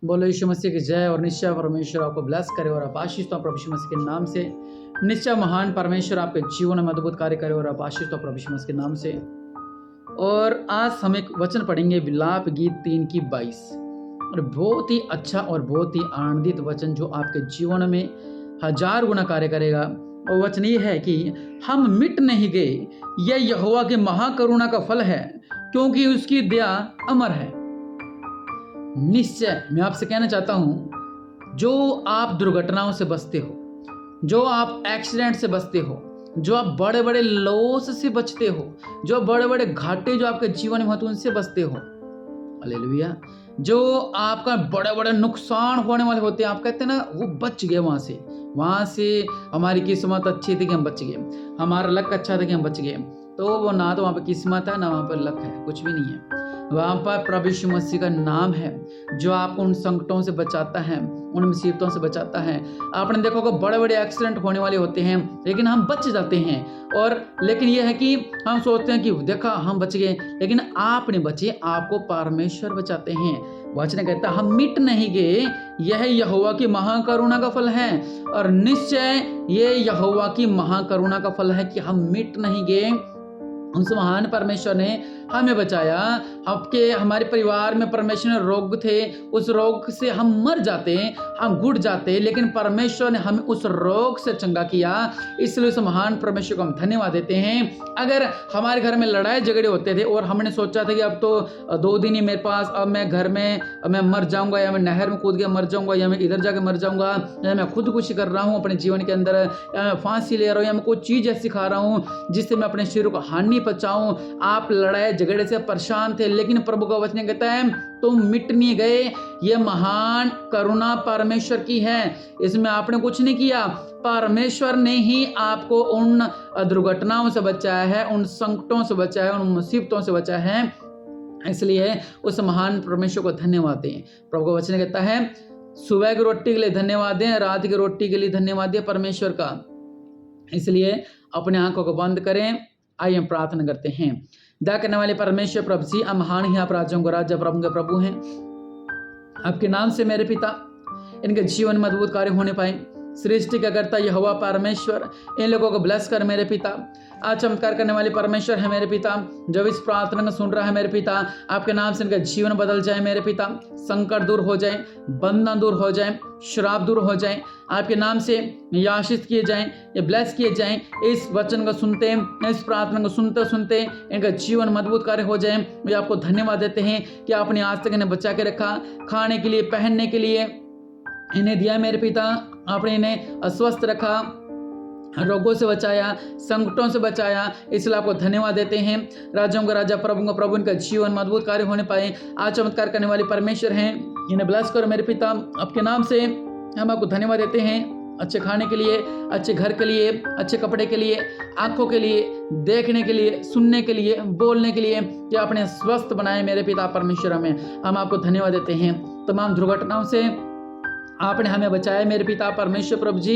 बोलो यीशु मसीह की जय। और निश्चय परमेश्वर आपको ब्लेस करे और आप आशीष तो प्रभु यीशु मसीह के नाम से। निश्चय महान परमेश्वर आपके जीवन में अद्भुत कार्य करे और आप आशीष तो प्रभु यीशु मसीह के नाम से। और आज हम एक वचन पढ़ेंगे विलाप गीत 3 की 22, और बहुत ही अच्छा और बहुत ही आनंदित वचन जो आपके जीवन में 1000 गुना कार्य करेगा। और वचन ये है कि हम मिट नहीं गए, यह यहोवा के महाकरुणा का फल है, क्योंकि उसकी दया अमर है। निश्चय मैं आपसे कहना चाहता हूं, जो आप दुर्घटनाओं से बचते हो, जो आप एक्सीडेंट से बचते हो, जो आप बड़े बड़े लॉस से बचते हो, जो बड़े बड़े घाटे जो आपके जीवन में होते उनसे बचते हो, हालेलुया, जो आपका बड़े बड़े नुकसान होने वाले होते हैं, आप कहते हैं ना वो बच गए वहां से हमारी किस्मत अच्छी थी कि हम बच गए, हमारा लक अच्छा था कि हम बच गए। तो वो ना तो वहाँ पे किस्मत है, ना वहाँ पर लक है, कुछ भी नहीं है। वहाँ पर प्रभु यीशु मसीह का नाम है जो आपको उन संकटों से बचाता है, उन मुसीबतों से बचाता है। आपने देखो कि बड़े बड़े एक्सीडेंट होने वाले होते हैं, लेकिन हम बच जाते हैं। और लेकिन यह है कि हम सोचते हैं कि देखा हम बच गए, लेकिन आप नहीं बचे, आपको परमेश्वर बचाते हैं। वचन कहता है हम मिट नहीं गए, यह यहोवा की महाकरुणा का फल है। और निश्चय ये यहोवा की महाकरुणा का फल है कि हम मिट नहीं गए। उस महान परमेश्वर ने हमें बचाया। हमारे परिवार में परमेश्वर ने रोग थे, उस रोग से हम मर जाते, हम घुट जाते, लेकिन परमेश्वर ने हमें उस रोग से चंगा किया। इसलिए उस महान परमेश्वर को हम धन्यवाद देते हैं। अगर हमारे घर में लड़ाई झगड़े होते थे और हमने सोचा था कि अब तो 2 दिन ही मेरे पास, अब मैं घर में मैं मर जाऊंगा, या मैं नहर में कूद के मर जाऊंगा, या मैं इधर जाके मर जाऊंगा, या मैं खुदकुशी कर रहा हूँ अपने जीवन के अंदर, या मैं फांसी ले रहा हूँ, या मैं कोई चीज ऐसी खा रहा हूँ जिससे मैं अपने शरीर को हानि पहुंचाऊं। आप लड़ाई झगड़े से परेशान थे, लेकिन प्रभु का वचन कहता है तुम मिट नहीं गए, ये महान करुणा परमेश्वर की है। इसमें आपने कुछ नहीं किया, परमेश्वर ने ही आपको उन दुर्घटनाओं से बचाया है, उन संकटों से बचाया है, उन मुसीबतों से बचाया है। इसलिए उस महान परमेश्वर को धन्यवाद दें। प्रभु का वचन कहता है सुबह की रोटी के लिए धन्यवाद दें, रात की रोटी के लिए धन्यवाद दें परमेश्वर का। इसलिए अपने आंखों को बंद करें, आइए हम प्रार्थना करते हैं। दया करने वाले परमेश्वर प्रभु जी, आप महान ही, आप राजाओं का राजा, प्रभु के प्रभु हैं। आपके नाम से मेरे पिता इनके जीवन में अद्भुत कार्य होने पाए। सृष्टि का करता यहोवा परमेश्वर इन लोगों को ब्लेस कर मेरे पिता। आज चमत्कार करने वाले परमेश्वर है मेरे पिता, जब इस प्रार्थना को सुन रहा है मेरे पिता, आपके नाम से इनका जीवन बदल जाए मेरे पिता, संकट दूर हो जाए, बंधन दूर हो जाए, श्राप दूर हो जाए, आपके नाम से ये आशीष किए जाएं, ये ब्लेस किए जाएं। इस वचन को सुनते, इस प्रार्थना को सुनते सुनते इनका जीवन मजबूत कार्य हो जाए। वे आपको धन्यवाद देते हैं कि आपने आज तक इन्हें बचा के रखा, खाने के लिए, पहनने के लिए इन्हें दिया मेरे पिता, आपने इन्हें स्वस्थ रखा, रोगों से बचाया, संकटों से बचाया। इसलिए आपको धन्यवाद देते हैं। राजाओं का राजा, प्रभु का प्रभु, इनका जीवन मजबूत कार्य होने पाए। आज चमत्कार करने वाले परमेश्वर हैं, इन्हें ब्लेस करो मेरे पिता। आपके नाम से हम आपको धन्यवाद देते हैं, अच्छे खाने के लिए, अच्छे घर के लिए, अच्छे कपड़े के लिए, आंखों के लिए, देखने के लिए, सुनने के लिए, बोलने के लिए, कि आपने स्वस्थ बनाए मेरे पिता परमेश्वर। हम आपको धन्यवाद देते हैं। तमाम दुर्घटनाओं से आपने हमें बचाया मेरे पिता परमेश्वर प्रभु जी,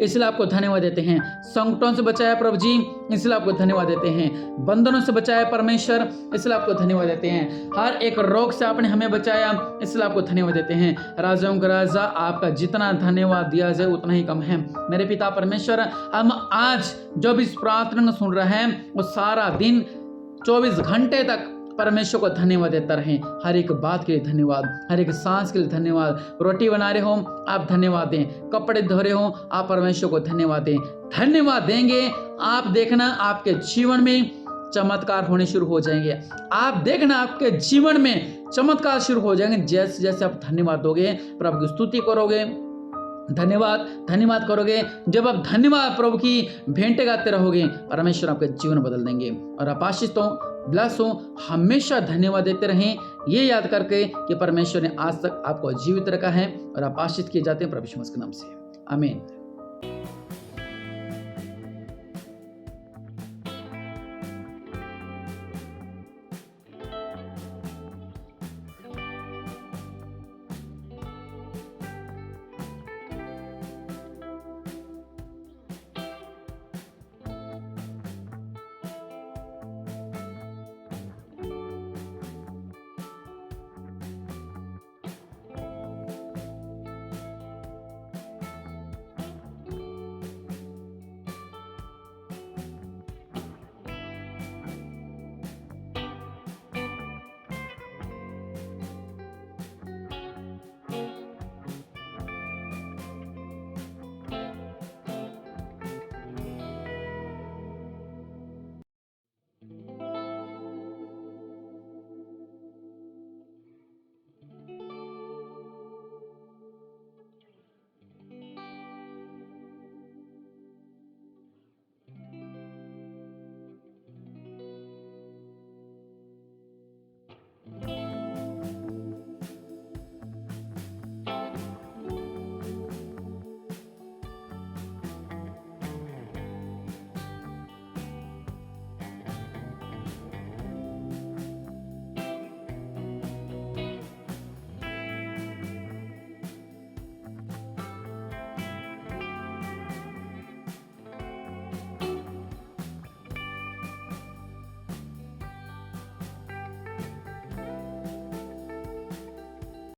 इसलिए आपको धन्यवाद देते हैं। संकटों से बचाया प्रभु जी, इसलिए आपको धन्यवाद देते हैं। बंधनों से बचाया परमेश्वर, इसलिए आपको धन्यवाद देते हैं। हर एक रोग से आपने हमें बचाया, इसलिए आपको धन्यवाद देते हैं। राजाओं का राजा, आपका जितना धन्यवाद दिया जाए उतना ही कम है मेरे पिता परमेश्वर। हम आज जो भी इस प्रार्थना को सुन रहे हैं, वो सारा दिन 24 घंटे तक परमेश्वर को धन्यवाद देता रहें। हर एक बात के लिए धन्यवाद, हर एक सांस के लिए धन्यवाद। रोटी बना रहे हो आप धन्यवाद दें, कपड़े धो रहे हो आप परमेश्वर को धन्यवाद दें। धन्यवाद देंगे, आप देखना आपके जीवन में चमत्कार होने शुरू हो जाएंगे। आप देखना आपके जीवन में चमत्कार शुरू हो जाएंगे। जैसे जैसे आप धन्यवाद दोगे, प्रभु की स्तुति करोगे, धन्यवाद करोगे, जब आप धन्यवाद प्रभु की भेंटे गाते रहोगे, परमेश्वर आपका जीवन बदल देंगे। और आप आशीष हो, ब्लेस हो, हमेशा धन्यवाद देते रहें, ये याद करके कि परमेश्वर ने आज तक आपको जीवित रखा है और आप आशीष किए जाते हैं प्रभु यीशु मसीह के नाम से। आमीन।